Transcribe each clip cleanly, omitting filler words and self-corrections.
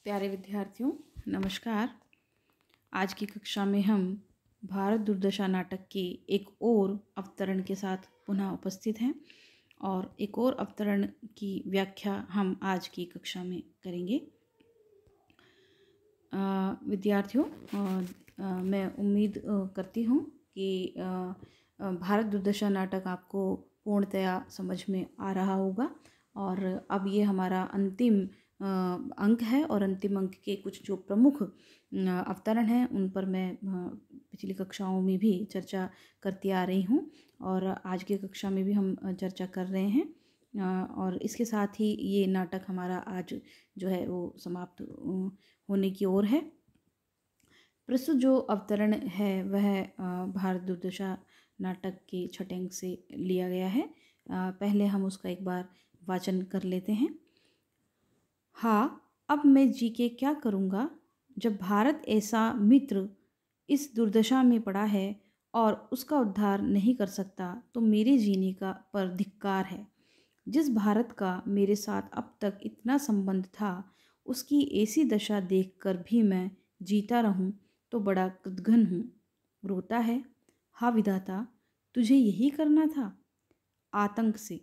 प्यारे विद्यार्थियों, नमस्कार। आज की कक्षा में हम भारत दुर्दशा नाटक के एक और अवतरण के साथ पुनः उपस्थित हैं और एक और अवतरण की व्याख्या हम आज की कक्षा में करेंगे। विद्यार्थियों, मैं उम्मीद करती हूँ कि भारत दुर्दशा नाटक आपको पूर्णतया समझ में आ रहा होगा और अब ये हमारा अंतिम अंक है और अंतिम अंक के कुछ जो प्रमुख अवतरण हैं उन पर मैं पिछली कक्षाओं में भी चर्चा करती आ रही हूँ और आज की कक्षा में भी हम चर्चा कर रहे हैं और इसके साथ ही ये नाटक हमारा आज जो है वो समाप्त होने की ओर है। प्रस्तुत जो अवतरण है वह भारत दुर्दशा नाटक के छठे अंक से लिया गया है। पहले हम उसका एक बार वाचन कर लेते हैं। हाँ, अब मैं जी के क्या करूँगा जब भारत ऐसा मित्र इस दुर्दशा में पड़ा है और उसका उद्धार नहीं कर सकता तो मेरे जीने का पर धिक्कार है। जिस भारत का मेरे साथ अब तक इतना संबंध था उसकी ऐसी दशा देखकर भी मैं जीता रहूं तो बड़ा कृतघ्न हूँ। रोता है, हाँ विधाता, तुझे यही करना था। आतंक से,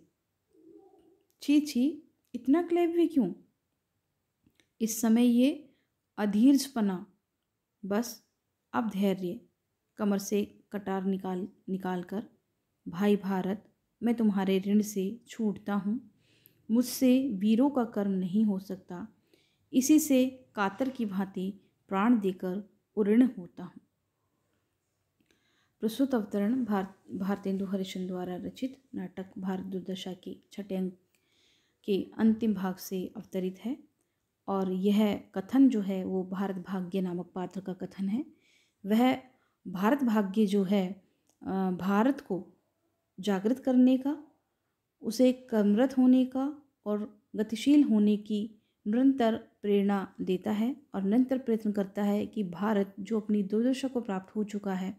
छी छी, इतना क्लेव क्यों? इस समय ये अधीर्जपना, बस अब धैर्य। कमर से कटार निकाल कर, भाई भारत, मैं तुम्हारे ऋण से छूटता हूँ। मुझसे वीरों का कर्म नहीं हो सकता। इसी से कातर की भांति प्राण देकर उऋण होता हूँ। प्रस्तुत अवतरण भारतेंदु हरिश्चंद्र द्वारा रचित नाटक भारत दुर्दशा के छठे अंक के अंतिम भाग से अवतरित है और यह कथन जो है वो भारत भाग्य नामक पात्र का कथन है। वह भारत भाग्य जो है भारत को जागृत करने का, उसे कर्मरत होने का और गतिशील होने की निरंतर प्रेरणा देता है और निरंतर प्रयत्न करता है कि भारत जो अपनी दुर्दशा को प्राप्त हो चुका है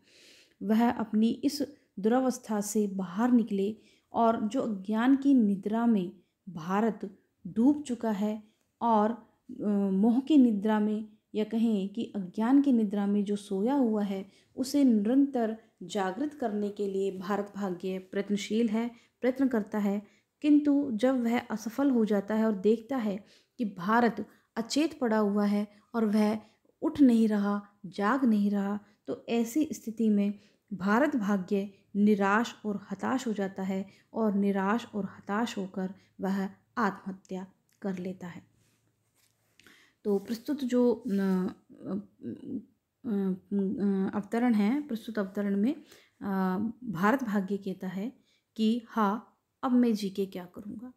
वह अपनी इस दुरावस्था से बाहर निकले और जो अज्ञान की निद्रा में भारत डूब चुका है और मोह की निद्रा में या कहें कि अज्ञान की निद्रा में जो सोया हुआ है उसे निरंतर जागृत करने के लिए भारत भाग्य प्रयत्नशील है, प्रयत्न करता है। किंतु जब वह असफल हो जाता है और देखता है कि भारत अचेत पड़ा हुआ है और वह उठ नहीं रहा, जाग नहीं रहा, तो ऐसी स्थिति में भारत भाग्य निराश और हताश हो जाता है और निराश और हताश होकर वह आत्महत्या कर लेता है। तो प्रस्तुत जो अवतरण है, प्रस्तुत अवतरण में भारत भाग्य कहता है कि हाँ, अब मैं जी के क्या करूँगा।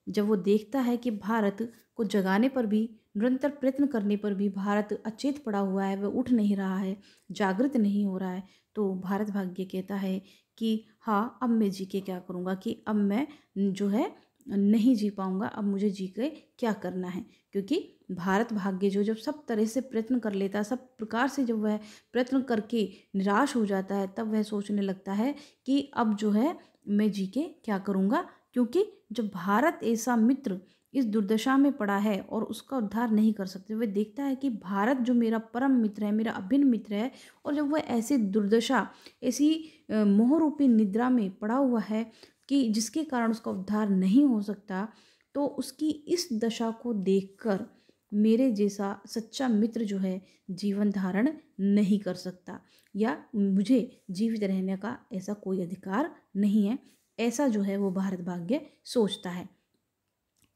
जब वो देखता है कि भारत को जगाने पर भी, निरंतर प्रयत्न करने पर भी भारत अचेत पड़ा हुआ है, वह उठ नहीं रहा है, जागृत नहीं हो रहा है, तो भारत भाग्य कहता है कि हाँ, अब मैं जी के क्या करूँगा, कि अब मैं जो है नहीं जी पाऊँगा, अब मुझे जी के क्या करना है। क्योंकि भारत भाग्य जो जब सब तरह से प्रयत्न कर लेता है, सब प्रकार से जब वह प्रयत्न करके निराश हो जाता है, तब वह सोचने लगता है कि अब जो है मैं जी के क्या करूँगा। क्योंकि जब भारत ऐसा मित्र इस दुर्दशा में पड़ा है और उसका उद्धार नहीं कर सकते, वह देखता है कि भारत जो मेरा परम मित्र है, मेरा अभिन्न मित्र है, और जब वह ऐसी दुर्दशा, ऐसी मोहरूपी निद्रा में पड़ा हुआ है कि जिसके कारण उसका उद्धार नहीं हो सकता, तो उसकी इस दशा को देखकर मेरे जैसा सच्चा मित्र जो है जीवन धारण नहीं कर सकता या मुझे जीवित रहने का ऐसा कोई अधिकार नहीं है, ऐसा जो है वो भारत भाग्य सोचता है।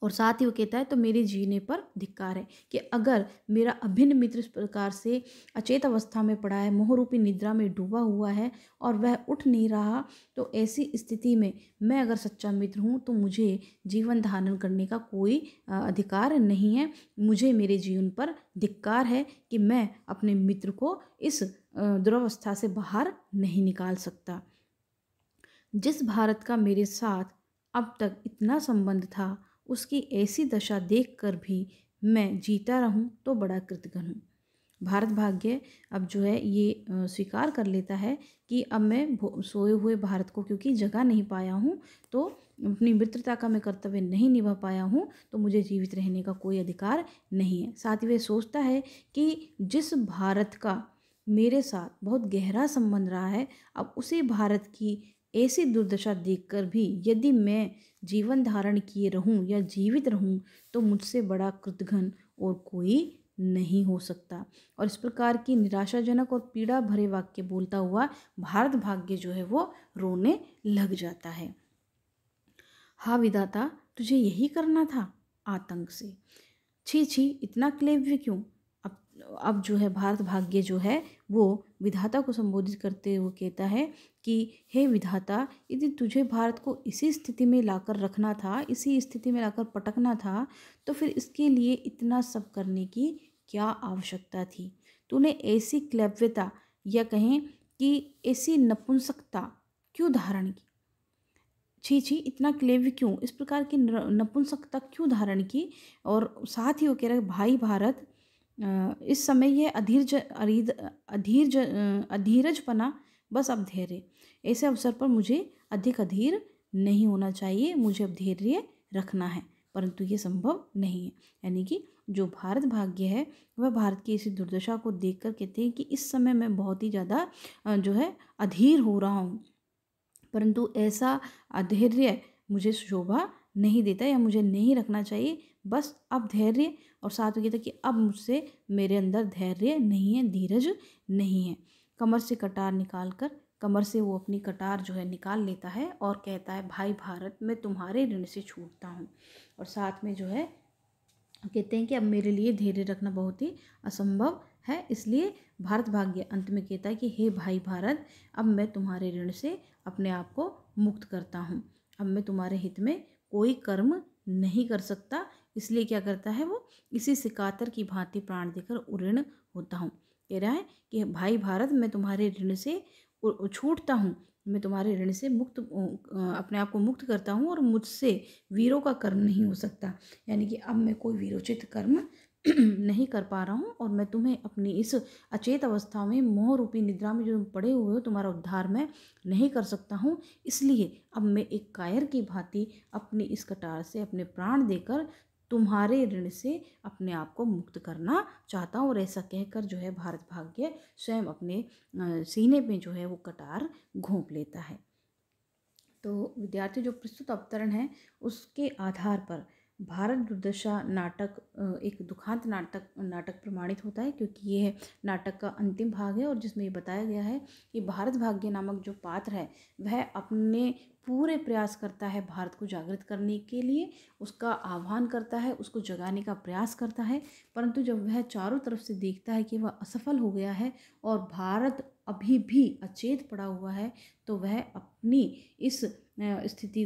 और साथ ही वो कहता है तो मेरे जीने पर धिक्कार है कि अगर मेरा अभिन्न मित्र इस प्रकार से अचेत अवस्था में पड़ा है, मोहरूपी निद्रा में डूबा हुआ है और वह उठ नहीं रहा, तो ऐसी स्थिति में मैं अगर सच्चा मित्र हूँ तो मुझे जीवन धारण करने का कोई अधिकार नहीं है। मुझे मेरे जीवन पर धिक्कार है कि मैं अपने मित्र को इस दुरावस्था से बाहर नहीं निकाल सकता। जिस भारत का मेरे साथ अब तक इतना संबंध था उसकी ऐसी दशा देखकर भी मैं जीता रहूं तो बड़ा कृतघ्न हूँ। भारत भाग्य अब जो है ये स्वीकार कर लेता है कि अब मैं सोए हुए भारत को क्योंकि जगा नहीं पाया हूँ, तो अपनी मित्रता का मैं कर्तव्य नहीं निभा पाया हूँ, तो मुझे जीवित रहने का कोई अधिकार नहीं है। साथ ही वह सोचता है कि जिस भारत का मेरे साथ बहुत गहरा संबंध रहा है, अब उसी भारत की ऐसी दुर्दशा देखकर भी यदि मैं जीवन धारण किए रहूं या जीवित रहूं, तो मुझसे बड़ा कृतघ्न और कोई नहीं हो सकता। और इस प्रकार की निराशाजनक और पीड़ा भरे वाक्य बोलता हुआ भारत भाग्य जो है वो रोने लग जाता है। हा विधाता, तुझे यही करना था? आतंक से, छी छी, इतना क्लेव्य क्यों? अब अब जो है भारत भाग्य जो है वो विधाता को संबोधित करते हुए कहता है कि हे विधाता, यदि तुझे भारत को इसी स्थिति में लाकर रखना था, इसी स्थिति में लाकर पटकना था, तो फिर इसके लिए इतना सब करने की क्या आवश्यकता थी? तूने ऐसी क्लैव्यता या कहें कि ऐसी नपुंसकता क्यों धारण की? छी छी, इतना क्लेव्य क्यों, इस प्रकार की नपुंसकता क्यों धारण की? और साथ ही वो कह रहा है भाई भारत, इस समय यह अधीरजपना, बस अब धैर्य। ऐसे अवसर पर मुझे अधिक अधीर नहीं होना चाहिए, मुझे अब धैर्य रखना है, परंतु ये संभव नहीं है। यानी कि जो भारत भाग्य है वह भारत की इसी दुर्दशा को देखकर कहते हैं कि इस समय मैं बहुत ही ज़्यादा जो है अधीर हो रहा हूँ, परंतु ऐसा अधैर्य मुझे शोभा नहीं देता या मुझे नहीं रखना चाहिए, बस अब धैर्य। और साथ में कहता कि अब मुझसे मेरे अंदर धैर्य नहीं है, धीरज नहीं है। कमर से कटार निकाल कर, कमर से वो अपनी कटार जो है निकाल लेता है और कहता है भाई भारत, मैं तुम्हारे ऋण से छूटता हूँ। और साथ में जो है कहते हैं कि अब मेरे लिए धैर्य रखना बहुत ही असंभव है, इसलिए भारत भाग्य अंत में कहता है कि हे भाई भारत, अब मैं तुम्हारे ऋण से अपने आप को मुक्त करता हूँ, अब मैं तुम्हारे हित में कोई कर्म नहीं कर सकता। इसलिए क्या करता है वो, इसी से कातर की भांति प्राण देकर उऋण होता हूँ। कह रहा है कि भाई भारत, मैं तुम्हारे ऋण से छूटता हूँ, मैं तुम्हारे ऋण से मुक्त अपने आप को मुक्त करता हूँ और मुझसे वीरों का कर्म नहीं हो सकता। यानी कि अब मैं कोई वीरोचित कर्म नहीं कर पा रहा हूँ और मैं तुम्हें अपनी इस अचेत अवस्था में, मोह रूपी निद्रा में जो तुम पड़े हुए हो, तुम्हारा उद्धार मैं नहीं कर सकता हूँ। इसलिए अब मैं एक कायर की भांति अपनी इस कटार से अपने प्राण देकर तुम्हारे ऋण से अपने आप को मुक्त करना चाहता हूँ। और ऐसा कहकर जो है भारत भाग्य स्वयं अपने सीने में जो है वो कटार घोंप लेता है। तो विद्यार्थी, जो प्रस्तुत अवतरण है उसके आधार पर भारत दुर्दशा नाटक एक दुखांत नाटक प्रमाणित होता है, क्योंकि ये नाटक का अंतिम भाग है और जिसमें ये बताया गया है कि भारत भाग्य नामक जो पात्र है वह अपने पूरे प्रयास करता है भारत को जागृत करने के लिए, उसका आह्वान करता है, उसको जगाने का प्रयास करता है, परंतु जब वह चारों तरफ से देखता है कि वह असफल हो गया है और भारत अभी भी अचेत पड़ा हुआ है, तो वह अपनी इस स्थिति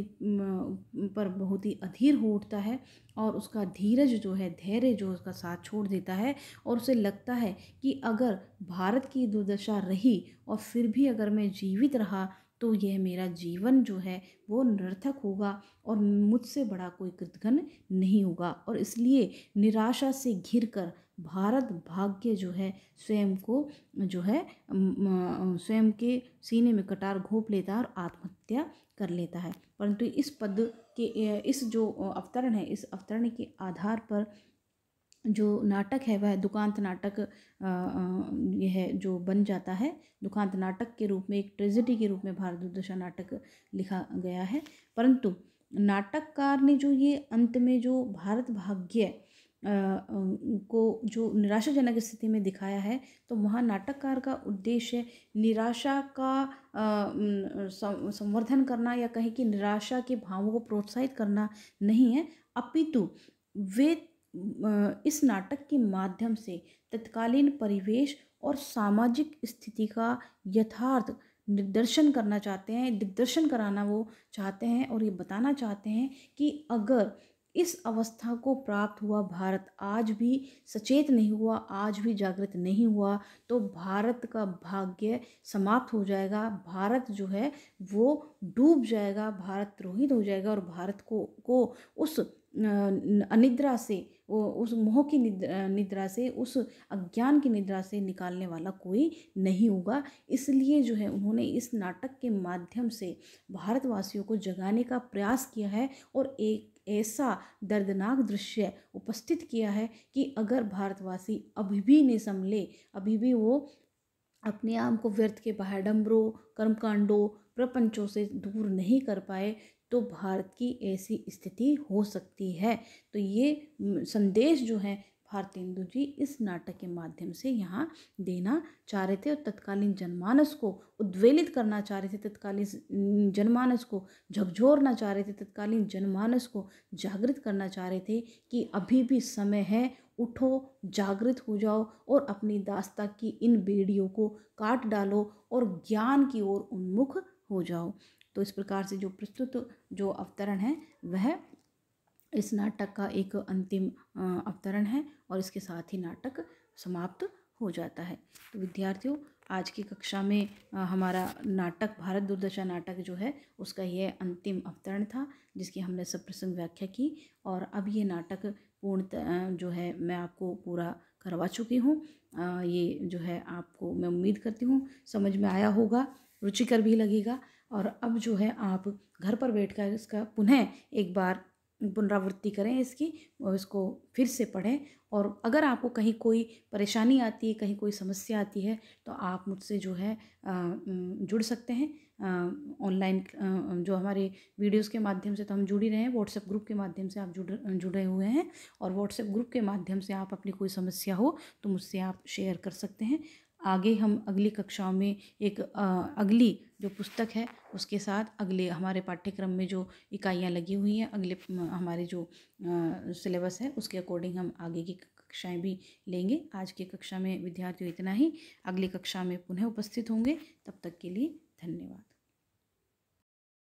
पर बहुत ही अधीर हो उठता है और उसका धीरज जो है, धैर्य जो उसका साथ छोड़ देता है। और उसे लगता है कि अगर भारत की दुर्दशा रही और फिर भी अगर मैं जीवित रहा, तो यह मेरा जीवन जो है वो निरर्थक होगा और मुझसे बड़ा कोई कृतघ्न नहीं होगा। और इसलिए निराशा से घिरकर भारत भाग्य जो है स्वयं को जो है स्वयं के सीने में कटार घोंप लेता है और आत्महत्या कर लेता है। परंतु इस पद के इस जो अवतरण है, इस अवतरण के आधार पर जो नाटक है वह दुखांत नाटक यह जो बन जाता है, दुखांत नाटक के रूप में, एक ट्रेजेडी के रूप में भारत दुर्दशा नाटक लिखा गया है। परंतु नाटककार ने जो ये अंत में जो भारत भाग्य को जो निराशाजनक स्थिति में दिखाया है, तो वहाँ नाटककार का उद्देश्य निराशा का संवर्धन करना या कहें कि निराशा के भावों को प्रोत्साहित करना नहीं है, अपितु वे इस नाटक के माध्यम से तत्कालीन परिवेश और सामाजिक स्थिति का यथार्थ निर्दर्शन करना चाहते हैं, दिग्दर्शन कराना वो चाहते हैं और ये बताना चाहते हैं कि अगर इस अवस्था को प्राप्त हुआ भारत आज भी सचेत नहीं हुआ, आज भी जागृत नहीं हुआ, तो भारत का भाग्य समाप्त हो जाएगा, भारत जो है वो डूब जाएगा, भारत रोहित हो जाएगा और भारत को उस अनिद्रा से उस मोह की निद्रा से, उस अज्ञान की निद्रा से निकालने वाला कोई नहीं होगा। इसलिए जो है उन्होंने इस नाटक के माध्यम से भारतवासियों को जगाने का प्रयास किया है और एक ऐसा दर्दनाक दृश्य उपस्थित किया है कि अगर भारतवासी अभी भी नहीं संभले, अभी भी वो अपने आप को व्यर्थ के बाह्यडंबरों, कर्मकांडों, प्रपंचों से दूर नहीं कर पाए, तो भारत की ऐसी स्थिति हो सकती है। तो ये संदेश जो है भारतेंदु जी इस नाटक के माध्यम से यहाँ देना चाह रहे थे और तत्कालीन जनमानस को उद्वेलित करना चाह रहे थे, तत्कालीन जनमानस को झकझोरना चाह रहे थे, तत्कालीन जनमानस को जागृत करना चाह रहे थे कि अभी भी समय है, उठो, जागृत हो जाओ और अपनी दास्ता की इन बेड़ियों को काट डालो और ज्ञान की ओर उन्मुख हो जाओ। तो इस प्रकार से जो प्रस्तुत जो अवतरण है वह इस नाटक का एक अंतिम अवतरण है और इसके साथ ही नाटक समाप्त हो जाता है। तो विद्यार्थियों, आज की कक्षा में हमारा नाटक भारत दुर्दशा नाटक जो है उसका यह अंतिम अवतरण था, जिसकी हमने सब प्रसंग व्याख्या की। और अब ये नाटक पूर्णतः जो है मैं आपको पूरा करवा चुकी हूँ। ये जो है आपको मैं उम्मीद करती हूँ समझ में आया होगा, रुचिकर भी लगेगा। और अब जो है आप घर पर बैठकर इसका पुनः एक बार पुनरावृत्ति करें इसकी और इसको फिर से पढ़ें। और अगर आपको कहीं कोई परेशानी आती है, कहीं कोई समस्या आती है, तो आप मुझसे जो है जुड़ सकते हैं ऑनलाइन। जो हमारे वीडियोस के माध्यम से तो हम जुड़ ही रहे हैं, व्हाट्सएप ग्रुप के माध्यम से आप जुड़े हुए हैं और व्हाट्सएप ग्रुप के माध्यम से आप अपनी कोई समस्या हो तो मुझसे आप शेयर कर सकते हैं। आगे हम अगली कक्षाओं में एक अगली जो पुस्तक है उसके साथ अगले हमारे पाठ्यक्रम में जो इकाइयाँ लगी हुई हैं, अगले हमारे जो सिलेबस है उसके अकॉर्डिंग हम आगे की कक्षाएं भी लेंगे। आज की कक्षा में विद्यार्थियों इतना ही, अगली कक्षा में पुनः उपस्थित होंगे। तब तक के लिए धन्यवाद।